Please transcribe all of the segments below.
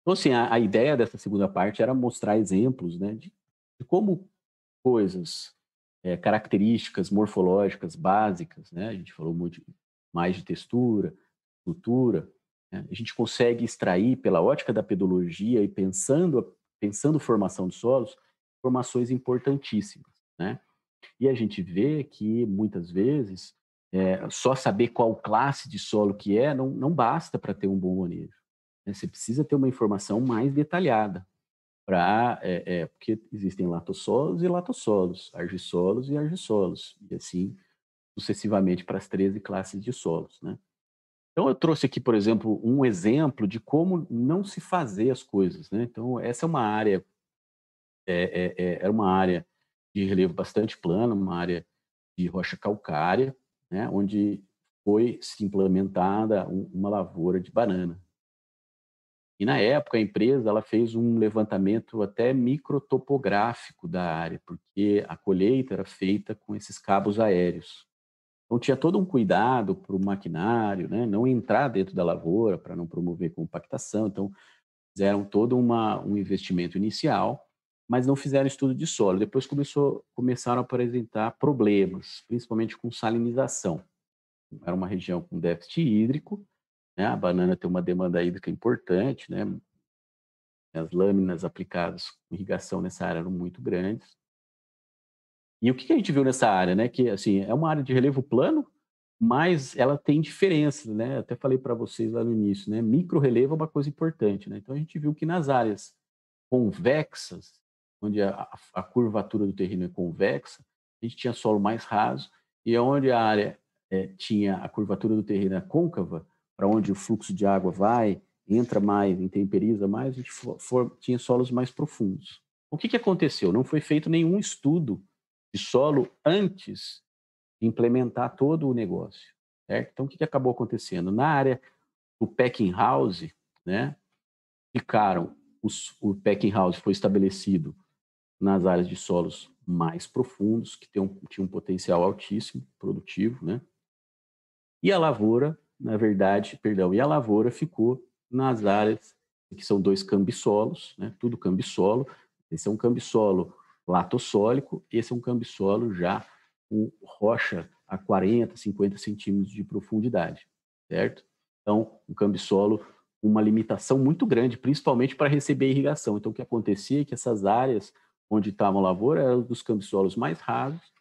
Então, assim, a ideia dessa segunda parte era mostrar exemplos, né, de como coisas, características morfológicas básicas, né, a gente falou muito mais de textura, estrutura, né, a gente consegue extrair pela ótica da pedologia e pensando formação de solos, informações importantíssimas, né. E a gente vê que muitas vezes, só saber qual classe de solo que é não basta para ter um bom manejo, né, você precisa ter uma informação mais detalhada porque existem latossolos e latossolos, argissolos e argissolos, e assim sucessivamente para as 13 classes de solos, né. Então eu trouxe aqui, por exemplo, um exemplo de como não se fazer as coisas, né. Então essa é uma área, era uma área de relevo bastante plano, uma área de rocha calcária, né, onde foi se implementada uma lavoura de banana. E na época a empresa ela fez um levantamento até microtopográfico da área, porque a colheita era feita com esses cabos aéreos. Então tinha todo um cuidado para o maquinário, né, não entrar dentro da lavoura para não promover compactação. Então fizeram todo um investimento inicial, mas não fizeram estudo de solo. Depois começaram a apresentar problemas, principalmente com salinização. Era uma região com déficit hídrico, né, a banana tem uma demanda hídrica importante, né, as lâminas aplicadas com irrigação nessa área eram muito grandes. E o que a gente viu nessa área, né, que assim, é uma área de relevo plano, mas ela tem diferenças, né, até falei para vocês lá no início, né, micro-relevo é uma coisa importante, né, então a gente viu que nas áreas convexas, onde a curvatura do terreno é convexa, a gente tinha solo mais raso, e onde a área, tinha a curvatura do terreno é côncava, para onde o fluxo de água vai, entra mais, intemperiza mais, a gente tinha solos mais profundos. O que aconteceu? Não foi feito nenhum estudo de solo antes de implementar todo o negócio, certo? Então, o que acabou acontecendo? Na área do packing house, né, o packing house foi estabelecido nas áreas de solos mais profundos, que tinham um potencial altíssimo, produtivo, né? E a lavoura, na verdade, perdão, e a lavoura ficou nas áreas que são 2 cambissolos, né? Tudo cambissolo. Esse é um cambissolo latossólico, esse é um cambissolo já com rocha a 40, 50 centímetros de profundidade, certo? Então, um cambissolo com uma limitação muito grande, principalmente para receber irrigação. Então, o que acontecia é que essas áreas onde estavam a lavoura eram dos cambissolos mais rasos,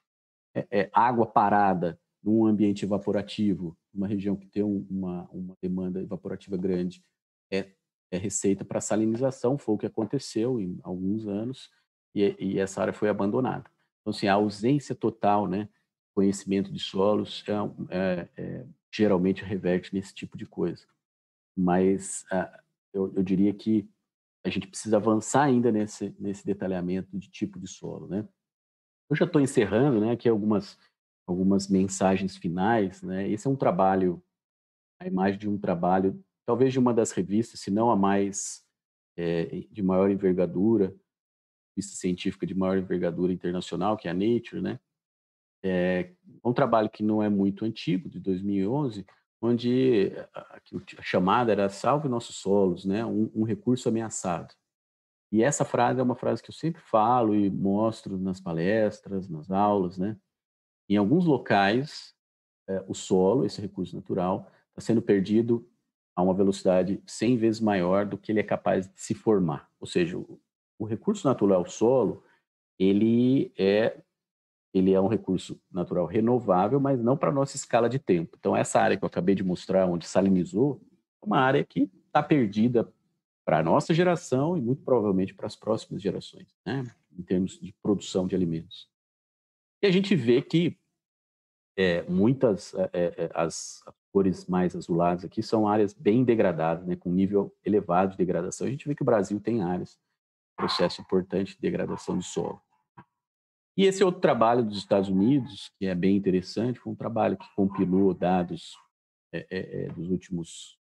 água parada num ambiente evaporativo, uma região que tem uma demanda evaporativa grande, é, é receita para salinização, foi o que aconteceu em alguns anos, e essa área foi abandonada. Então, assim, a ausência total, né, conhecimento de solos, geralmente reverte nesse tipo de coisa. Mas eu diria que a gente precisa avançar ainda nesse detalhamento de tipo de solo, né? Eu já estou encerrando, né, aqui algumas mensagens finais, né. Esse é um trabalho, a imagem de um trabalho, talvez de uma das revistas, se não a mais, de maior envergadura, revista científica de maior envergadura internacional, que é a Nature, né. É um trabalho que não é muito antigo, de 2011, onde a chamada era "Salve nossos solos", né, um recurso ameaçado. E essa frase é uma frase que eu sempre falo e mostro nas palestras, nas aulas, né. Em alguns locais, o solo, esse recurso natural, está sendo perdido a uma velocidade 100 vezes maior do que ele é capaz de se formar. Ou seja, o recurso natural solo, ele é ele é um recurso natural renovável, mas não para a nossa escala de tempo. Então essa área que eu acabei de mostrar, onde salinizou, é uma área que está perdida para a nossa geração e muito provavelmente para as próximas gerações, né, em termos de produção de alimentos. E a gente vê que muitas, as cores mais azuladas aqui são áreas bem degradadas, né, com nível elevado de degradação. A gente vê que o Brasil tem áreas, processo importante de degradação de solo. E esse outro trabalho dos Estados Unidos, que é bem interessante, foi um trabalho que compilou dados dos últimos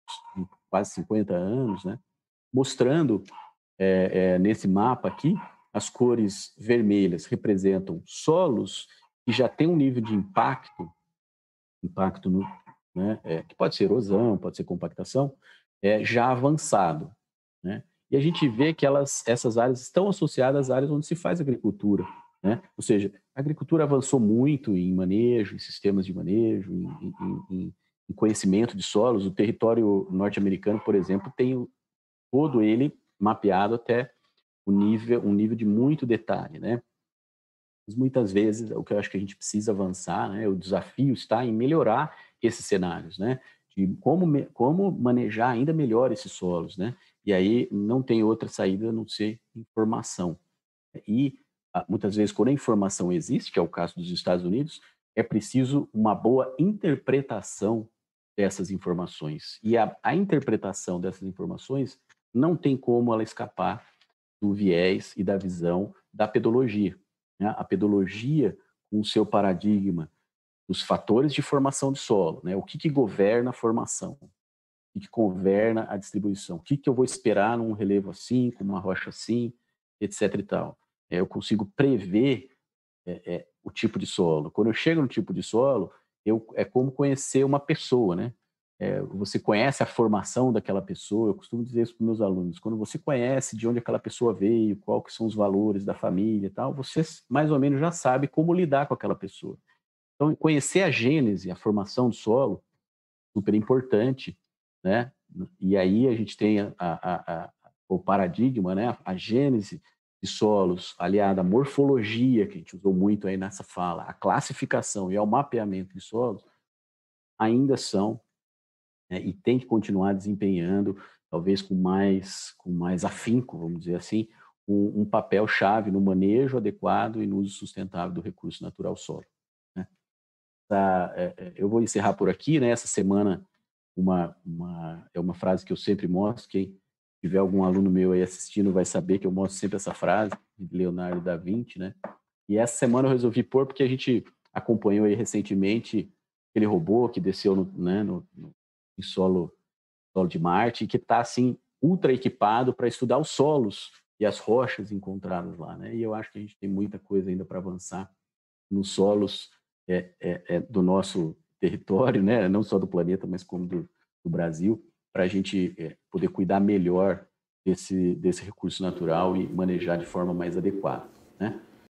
quase 50 anos, né, mostrando nesse mapa aqui, as cores vermelhas representam solos que já têm um nível de impacto no, né, que pode ser erosão, pode ser compactação, já avançado, né? E a gente vê que essas áreas estão associadas às áreas onde se faz agricultura, né? Ou seja, a agricultura avançou muito em manejo, em sistemas de manejo, em conhecimento de solos. O território norte-americano, por exemplo, tem todo ele mapeado até um nível de muito detalhe, né? Mas muitas vezes o que eu acho que a gente precisa avançar, né? O desafio está em melhorar esses cenários, né? De como manejar ainda melhor esses solos, né? E aí não tem outra saída a não ser informação. E muitas vezes, quando a informação existe, que é o caso dos Estados Unidos, é preciso uma boa interpretação dessas informações. E a interpretação dessas informações não tem como ela escapar do viés e da visão da pedologia, né? A pedologia, com o seu paradigma dos fatores de formação de solo, né? O que governa a formação, o que governa a distribuição, o que eu vou esperar num relevo assim, com uma rocha assim, etc. e tal. Eu consigo prever o tipo de solo. Quando eu chego no tipo de solo, é como conhecer uma pessoa, né? Você conhece a formação daquela pessoa. Eu costumo dizer isso para meus alunos. Quando você conhece de onde aquela pessoa veio, qual que são os valores da família e tal, você mais ou menos já sabe como lidar com aquela pessoa. Então, conhecer a gênese, a formação do solo, super importante, né? E aí a gente tem o paradigma, né? A gênese de solos aliada à morfologia, que a gente usou muito aí nessa fala, a classificação e ao mapeamento de solos, ainda são, né, e tem que continuar desempenhando, talvez com mais afinco, vamos dizer assim, um papel-chave no manejo adequado e no uso sustentável do recurso natural solo, né? Eu vou encerrar por aqui, né? Essa semana é uma frase que eu sempre mostro. Quem tiver algum aluno meu aí assistindo vai saber que eu mostro sempre essa frase de Leonardo da Vinci, né? E essa semana eu resolvi pôr porque a gente acompanhou aí recentemente aquele robô que desceu em solo de Marte e que está assim ultra equipado para estudar os solos e as rochas encontradas lá, né? E eu acho que a gente tem muita coisa ainda para avançar nos solos do nosso território, né? Não só do planeta, mas como do Brasil, para a gente poder cuidar melhor desse recurso natural e manejar de forma mais adequada, né?